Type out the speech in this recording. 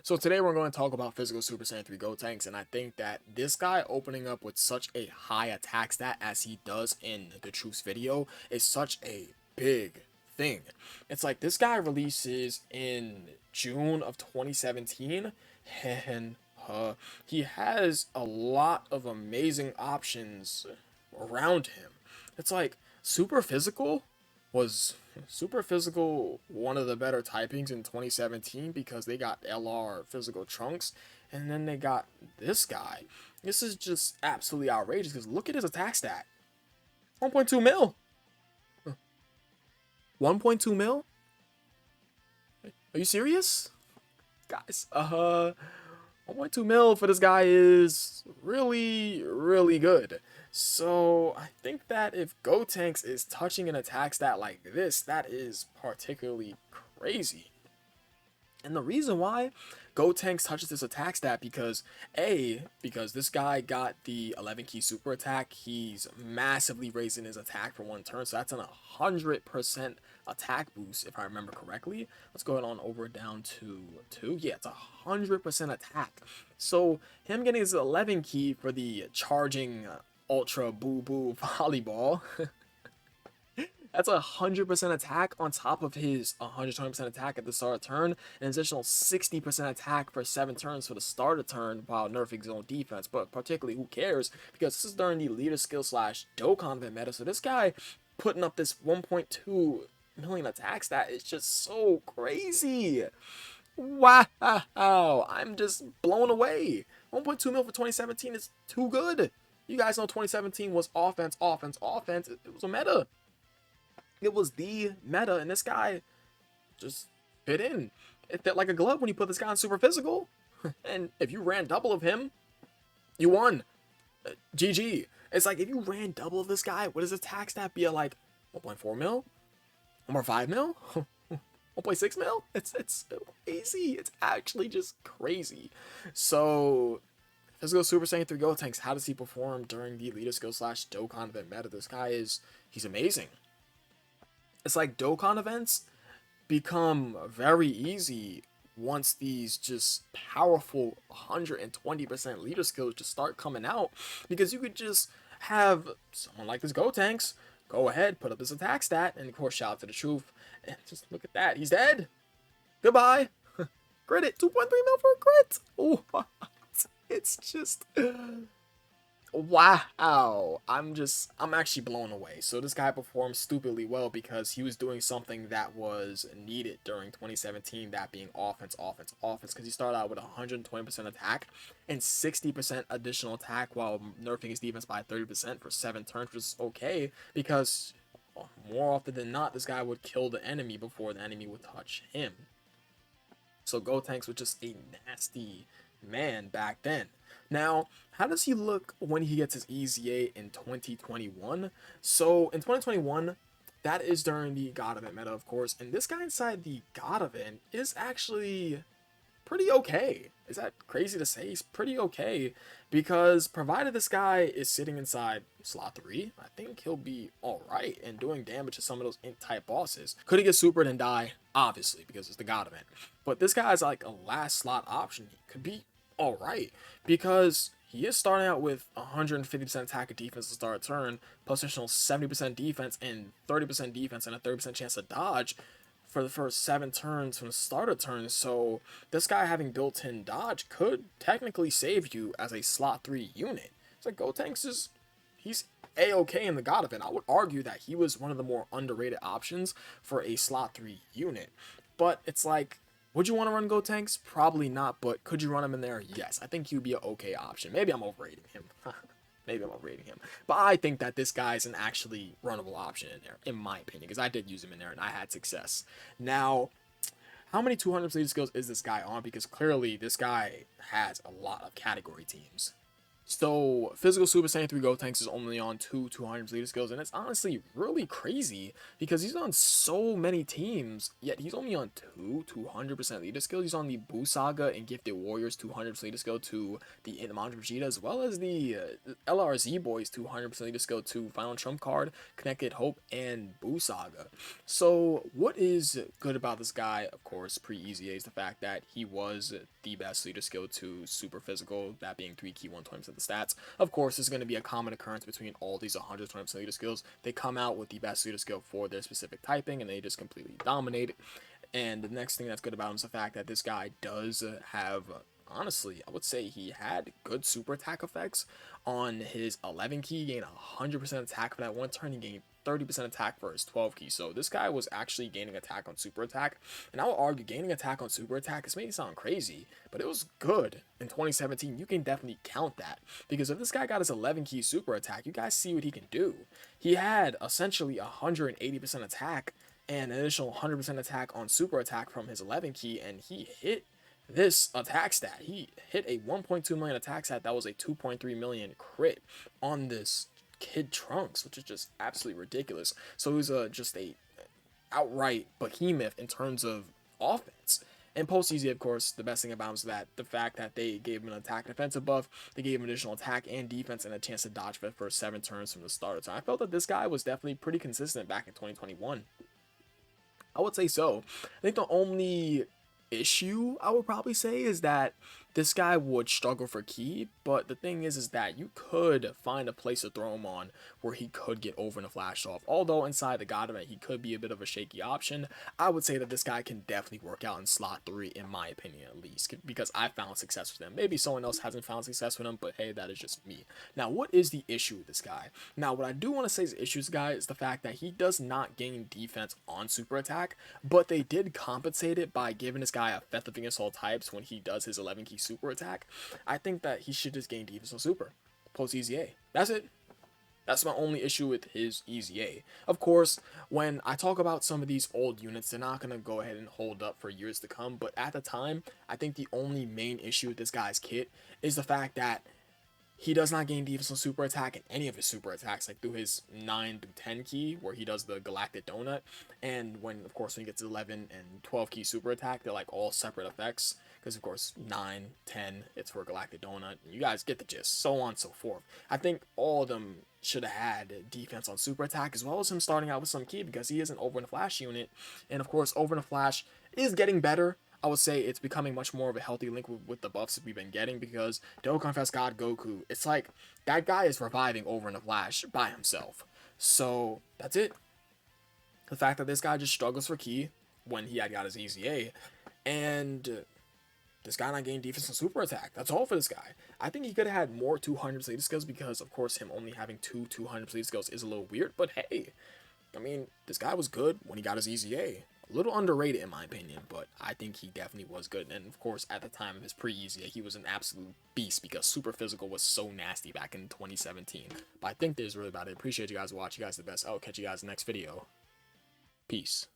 So today we're going to talk about Physical Super Saiyan 3 Gotenks, and I think that this guy opening up with such a high attack stat as he does in the Truth's video is such a big thing. It's like this guy releases in June of 2017, and he has a lot of amazing options around him. It's like was Super Physical one of the better typings in 2017 because they got LR Physical Trunks, and then they got this guy. This is just absolutely outrageous because look at his attack stat, 1.2 mil. 1.2 mil? Are you serious? Guys, 1.2 mil for this guy is really, really good. So I think that if Gotenks is touching an attack stat like this, that is particularly crazy. And the reason why Gotenks touches this attack stat because this guy got the 11 key super attack, he's massively raising his attack for one turn, so that's an 100% attack boost if I remember correctly. Let's go on over down to 2. Yeah, it's 100% attack. So him getting his 11 key for the charging ultra boo boo volleyball. That's 100% attack on top of his 120% attack at the start of turn, and an additional 60% attack for 7 turns for the start of turn while nerfing his own defense. But particularly, who cares? Because this is during the leader skill slash Dokkan event meta, so this guy putting up this 1.2 million attack stat is just so crazy. Wow, I'm just blown away. 1.2 mil for 2017 is too good. You guys know 2017 was offense, offense, offense. It was a meta. It was the meta, and this guy just fit in. It fit like a glove when you put this guy on super physical. And if you ran double of him, you won. GG. It's like if you ran double of this guy, what does his attack stat be at, like 1.4 mil? 1.5 mil? 1.6 mil? It's crazy. It's actually just crazy. So Physical Super Saiyan 3 Gotenks, how does he perform during the leader skill slash Dokkan event meta? This guy he's amazing. It's like Dokkan events become very easy once these just powerful 120% leader skills just start coming out, because you could just have someone like this Gotenks go ahead, put up this attack stat, and of course shout out to the Truth, and just look at that, he's dead. Goodbye. Crit it, 2.3 mil for a crit. Oh, it's just wow. I'm actually blown away. So this guy performed stupidly well because he was doing something that was needed during 2017, that being offense, offense, offense, because he started out with 120% attack and 60% additional attack while nerfing his defense by 30% for 7 turns, which is okay because more often than not, this guy would kill the enemy before the enemy would touch him. So Gotenks was just a nasty man back then. Now, how does he look when he gets his EZA in 2021? So in 2021, that is during the God event meta, of course, and this guy inside the God event is actually pretty okay. Is that crazy to say? He's pretty okay because provided this guy is sitting inside slot 3, I think he'll be alright and doing damage to some of those int type bosses. Could he get supered and die? Obviously, because it's the God event. But this guy's like a last slot option. He could be alright because he is starting out with 150% attack and defense to start a turn, plus additional 70% defense and 30% defense and a 30% chance to dodge for the first 7 turns from the start of turn. So this guy having built-in dodge could technically save you as a slot 3 unit. It's like Gotenks he's a-okay in the God event. I would argue that he was one of the more underrated options for a slot 3 unit. But it's like, would you want to run Gotenks? Probably not, but could you run him in there? Yes, I think he would be an okay option. Maybe I'm overrating him. Maybe I'm overrating him. But I think that this guy's an actually runnable option in there, in my opinion, because I did use him in there and I had success. Now, how many 200 leader skills is this guy on? Because clearly this guy has a lot of category teams. So, Physical Super Saiyan 3 Gotenks is only on 200 leader skills, and it's honestly really crazy because he's on so many teams, yet he's only on 200% leader skills. He's on the Buu Saga and Gifted Warriors 200% leader skill to the Mantra Vegeta, as well as the LRZ Boys 200% leader skill to Final Trump Card, Connected Hope, and Buu Saga. So, what is good about this guy, of course, pre-EZA, is the fact that he was the best leader skill to Super Physical, that being 3 key 120% of the stats. Of course, this is going to be a common occurrence between all these 120% leader skills. They come out with the best leader skill for their specific typing, and they just completely dominate it. And the next thing that's good about him is the fact that this guy does have, honestly, I would say he had good super attack effects on his 11 key. He gained 100% attack for that one turn. He gained 30% attack for his 12 key. So this guy was actually gaining attack on super attack. And I would argue gaining attack on super attack, this may sound crazy, but it was good in 2017. You can definitely count that. Because if this guy got his 11 key super attack, you guys see what he can do. He had essentially 180% attack and an additional 100% attack on super attack from his 11 key, and he hit this attack stat. He hit a 1.2 million attack stat that was a 2.3 million crit on this Kid Trunks, which is just absolutely ridiculous. So he's just a outright behemoth in terms of offense. And post EZ, of course, the best thing about him is that the fact that they gave him an attack and defensive buff, they gave him additional attack and defense and a chance to dodge for the first 7 turns from the start. So I felt that this guy was definitely pretty consistent back in 2021. I would say so. I think the only issue I would probably say is that this guy would struggle for ki, but the thing is that you could find a place to throw him on where he could get over in a flash off. Although inside the God event he could be a bit of a shaky option, I would say that this guy can definitely work out in slot 3 in my opinion, at least, because I found success with him. Maybe someone else hasn't found success with him, but hey, that is just me. Now, what is the issue with this guy? Now, what I do want to say is the issue with this guy is the fact that he does not gain defense on super attack, but they did compensate it by giving this guy effective against all types when he does his 11 key super attack. I think that he should just gain defense on super post EZA. That's it. That's my only issue with his EZA. Of course, when I talk about some of these old units, they're not going to go ahead and hold up for years to come, but at the time, I think the only main issue with this guy's kit is the fact that he does not gain defense on super attack in any of his super attacks, like through his 9 through 10 key, where he does the Galactic Donut, and when, of course, when he gets 11 and 12 key super attack, they're like all separate effects, because, of course, 9, 10, it's for Galactic Donut, you guys get the gist, so on and so forth. I think all of them should have had defense on super attack, as well as him starting out with some key, because he is an over in the flash unit, and, of course, over in the flash is getting better. I would say it's becoming much more of a healthy link with the buffs that we've been getting, because Dokkan Fest God Goku, it's like that guy is reviving over in the flash by himself. So that's it. The fact that this guy just struggles for ki when he had got his EZA, and this guy not getting defense and super attack. That's all for this guy. I think he could have had more 200 leader skills, because of course him only having 200 leader skills is a little weird, but hey, I mean, this guy was good when he got his EZA. A little underrated in my opinion, but I think he definitely was good. And of course, at the time of his pre-EZA, he was an absolute beast, because Super Physical was so nasty back in 2017. But I think that is really about it. Appreciate you guys watching. You guys are the best. I'll catch you guys in the next video. Peace.